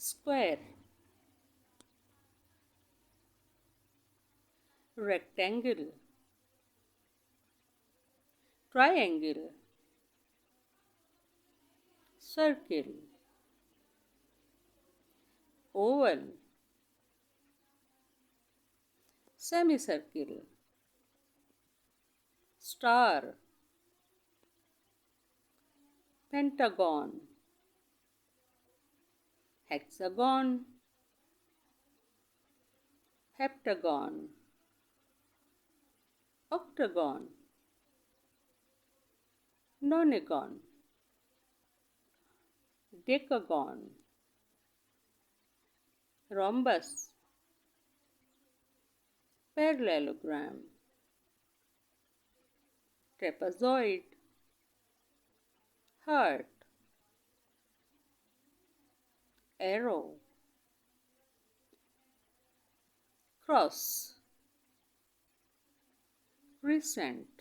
square, rectangle, triangle, circle, oval, semicircle, star, pentagon, hexagon, heptagon, octagon, nonagon, decagon, rhombus, parallelogram, trapezoid, heart, arrow, cross, crescent,